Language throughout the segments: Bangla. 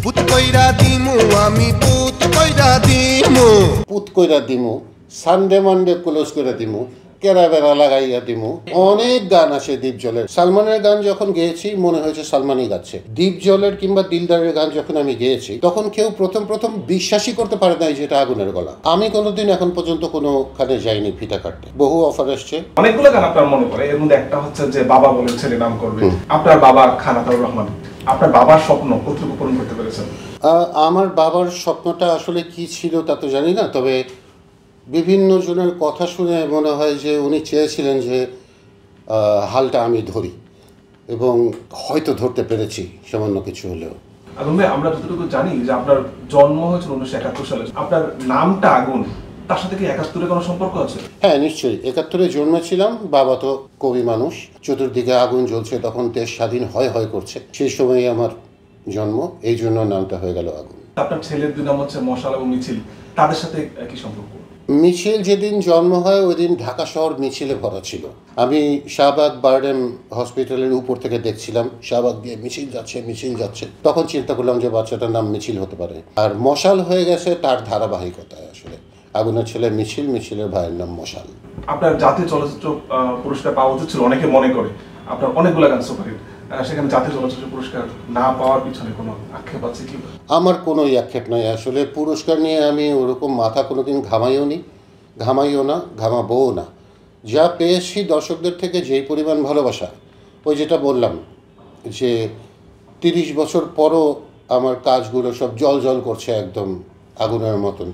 পুত কইরা দিমু আমি পুত কইরা দিমু পুত কইরা দিমু, সানডে মানডে ক্লোজ করে দিমু, কেরা বেড়া লাগাইয়া দিমু। অনেক গান আসে দীপজলের। সালমানের গান যখন গেয়েছি মনে হয়েছে সালমানই গাচ্ছে। দীপজলের কিংবা দিলদারের গান যখন আমি গেয়েছি তখন কেউ প্রথম বিশ্বাসই করতে পারে নাই যে এটা আগুনের গলা। আমি কোনোদিন এখন পর্যন্ত কোনোখানে যাইনি ফিতা কাটতে। বহু অফার আসছে। অনেকগুলো গান আপনার মনে পড়ে, এর মধ্যে একটা হচ্ছে যে বাবা বলে ছেলে নাম করবে। আপনার বাবা খান আতাউর রহমান, আপনার বাবার স্বপ্ন কতটুকু পূরণ করতে পেরেছেন? আমার বাবার স্বপ্নটা আসলে কি ছিল তা তো জানি না, তবে বিভিন্ন জনের কথা শুনে মনে হয় যে উনি চেয়েছিলেন যে হালটা আমি ধরি, এবং হয়তো ধরতে পেরেছি সামান্য কিছু হলেও। আগুন ভাই, আমরা যতটুকু জানি যে আপনার জন্ম হয়েছিল 1971 সালে, আপনার নামটা আগুন, তার সাথে কি 71-এ কোনো সম্পর্ক আছে? হ্যাঁ, নিশ্চয়ই। 71-এ জন্মেছিলাম। বাবা তো কবি মানুষ, চতুর্দিকে আগুন জ্বলছে, তখন দেশ স্বাধীন হয় করছে, সেই সময়ই আমার জন্ম, এই জন্য নামটা হয়ে গেল আগুন। আপনার ছেলের দুই নাম হচ্ছে মশাল এবং মিছিল, তাদের সাথে কি সম্পর্ক? মিছিল যেদিন জন্ম হয় ওই দিন ঢাকা শহর মিছিলে ভরা ছিল। আমি শাহবাগ বারডেম হসপিটালের উপর থেকে দেখছিলাম শাহবাগ দিয়ে মিছিল যাচ্ছে, তখন চিন্তা করলাম যে বাচ্চাটার নাম মিছিল হতে পারে। আর মশাল হয়ে গেছে তার ধারাবাহিকতায়। আসলে আগুনের ছেলে মিছিল, মিছিলের ভাইয়ের নাম মশাল। আপনার জাতীয় চলচ্চিত্র পুরস্কার পাওয়া উচিত ছিল, অনেকে মনে করে। আপনার অনেকগুলো গান সুপারহিট, সেখানে জাতীয় চলচ্চিত্র পুরস্কার না পাওয়ার পিছনে কোনো আক্ষেপ আছে কি? আমার কোনো আক্ষেপ নাই। আসলে পুরস্কার নিয়ে আমি ওরকম মাথা কোনোদিন ঘামাইও না, ঘামাবও না। যা পেয়েছি দর্শকদের থেকে যেই পরিমাণ ভালোবাসা, ওই যেটা বললাম যে 30 বছর পরও আমার কাজগুলো সব জল করছে একদম আগুনের মতন,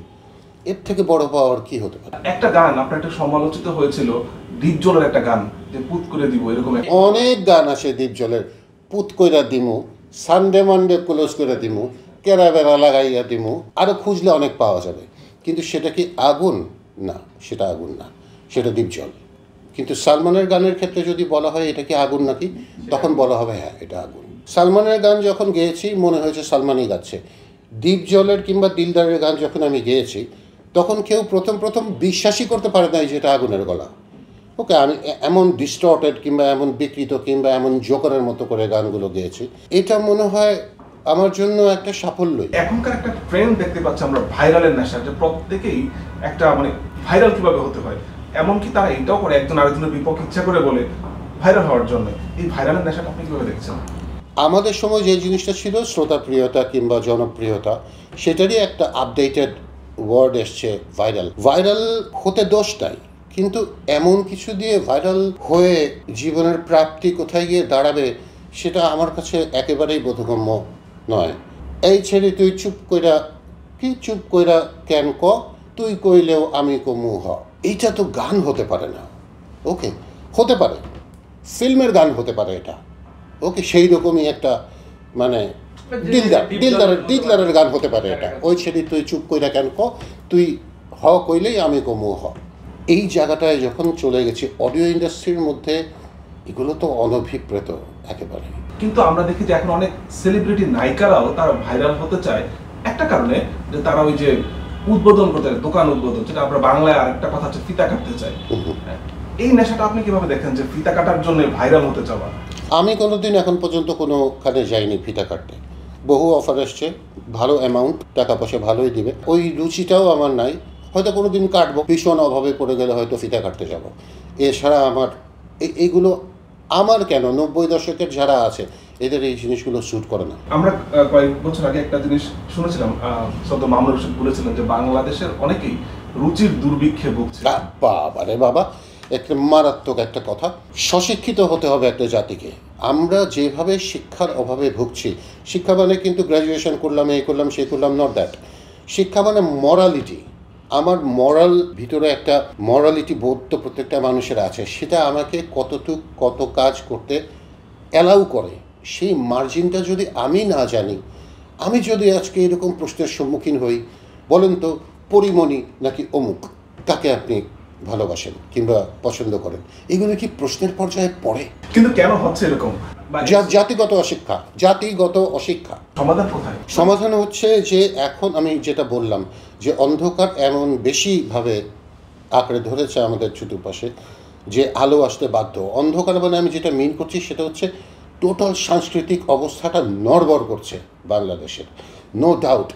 এর থেকে বড় পাওয়ার কি হতে পারে? একটা গান আপনার একটা সমালোচিত হয়েছিল, দীপজলের একটা গান, যে পুত করে দিব, এরকম অনেক গান আসে দীপজলের। পুত কইরা দিমু, সানডে মানডে ক্লোজ করে দিমু, কেরা বেড়া লাগাইয়া দিমু, আরও খুঁজলে অনেক পাওয়া যাবে। কিন্তু সেটা কি আগুন? না, সেটা আগুন না, সেটা দীপজল। কিন্তু সালমানের গানের ক্ষেত্রে যদি বলা হয় এটা কি আগুন নাকি, তখন বলা হবে হ্যাঁ এটা আগুন। সালমানের গান যখন গেয়েছি মনে হয়েছে সালমানই গাচ্ছে। দীপজলের কিংবা দিলদারের গান যখন আমি গেয়েছি তখন কেউ প্রথম বিশ্বাসই করতে পারে নাই যে এটা আগুনের গলা। ওকে, আমি এমন ডিস্টর্টেড কিংবা এমন বিকৃত কিংবা এমন জোকারের মতো করে গানগুলো গেয়েছি, এটা মনে হয় আমার জন্য একটা সাফল্যই। এখনকার একটা ট্রেন্ড দেখতে পাচ্ছি আমরা, ভাইরালের নেশা, যে প্রত্যেকেই একটা মানে ভাইরাল কিভাবে হতে হয়, এমনকি তারা এটাও করে একজন আরেকজনের বিপক্ষে ইচ্ছা করে বলে ভাইরাল হওয়ার জন্য। এই ভাইরালের নেশাটা আপনি কিভাবে দেখছেন? আমাদের সময় যে জিনিসটা ছিল শ্রোতাপ্রিয়তা কিংবা জনপ্রিয়তা, সেটারই একটা আপডেটেড ওয়ার্ড এসছে ভাইরাল হতে দোষ নাই, কিন্তু এমন কিছু দিয়ে ভাইরাল হয়ে জীবনের প্রাপ্তি কোথায় গিয়ে দাঁড়াবে সেটা আমার কাছে একেবারেই বোধগম্য নয়। এই ছেড়ে তুই চুপ কইরা কেন ক, তুই কইলেও আমি কমু হ, এইটা তো গান হতে পারে না। ওকে, হতে পারে ফিল্মের গান হতে পারে এটা, ওকে, সেই রকমই একটা মানে দিলদারের গান হতে পারে এটা। ওই ছেড়ে তুই চুপ কইরা কেন ক, তুই হ কইলেই আমি কমু হ। এই জায়গাটায় যখন চলে গেছি অডিও ইন্ডাস্ট্রির মধ্যে, এগুলো তো অনভিপ্রেত একেবারে। কিন্তু আমরা দেখি যে এখন অনেক সেলিব্রিটি নায়িকারাও তারা ভাইরাল হতে চায় একটা কারণে, যে তারা ওই যে উদ্বোধন করতে চায়, দোকান উদ্বোধন, যেটা আমরা বাংলায় আরেকটা কথা হচ্ছে ফিতা কাটতে চাই। এই নেশাটা আপনি কিভাবে দেখেন, যে ফিতা কাটার জন্য ভাইরাল হতে চাওয়া? আমি কোনোদিন এখন পর্যন্ত কোনোখানে যাইনি ফিতা কাটতে। বহু অফার আসছে, ভালো অ্যামাউন্ট, টাকা পয়সা ভালোই দিবে, ওই রুচিটাও আমার নাই। হয়তো কোনো দিন কাটবো, ভীষণ অভাবে পড়ে গেলে হয়তো ফিতা কাটতে যাব। এছাড়া আমার এইগুলো আমার কেন 90 দশকের যারা আছে এদের এই জিনিসগুলো স্যুট করে না। আমরা কয়েক বছর আগে একটা জিনিস শুনেছিলাম, সদ্য মামুনুর রশিদ বলেছিলেন যে বাংলাদেশের অনেকেই রুচির দুর্ভিক্ষে ভুগছে। বাবা রে বাবা, একটা মারাত্মক একটা কথা। স্বশিক্ষিত হতে হবে একটা জাতিকে। আমরা যেভাবে শিক্ষার অভাবে ভুগছি, শিক্ষা মানে কিন্তু গ্র্যাজুয়েশন করলাম, এই করলাম, সেই করলাম, নট দ্যাট। শিক্ষা মানে মরালিটি। আমার ভিতরে একটা মরালিটি বোধ তো প্রত্যেকটা মানুষের আছে, সেটা আমাকে কত কাজ করতে অ্যালাউ করে, সেই মার্জিনটা যদি আমি না জানি, আমি যদি আজকে এরকম প্রশ্নের সম্মুখীন হই, বলেন তো পরিমণি নাকি অমুক, কাকে আপনি ভালোবাসেন কিংবা পছন্দ করেন, এগুলো কি প্রশ্নের পর্যায়ে পড়ে? কিন্তু কেন হচ্ছে এরকম? জাতিগত অশিক্ষা। সমাধান কোথায়? সমাধান হচ্ছে যে এখন আমি যেটা বললাম, যে অন্ধকার এমন বেশিভাবে আঁকড়ে ধরেছে আমাদের চতুর্পাশে যে আলো আসতে বাধ্য। অন্ধকার মানে আমি যেটা মিন করছি সেটা হচ্ছে টোটাল সাংস্কৃতিক অবস্থাটা নড়বড় করছে বাংলাদেশের, নো ডাউট।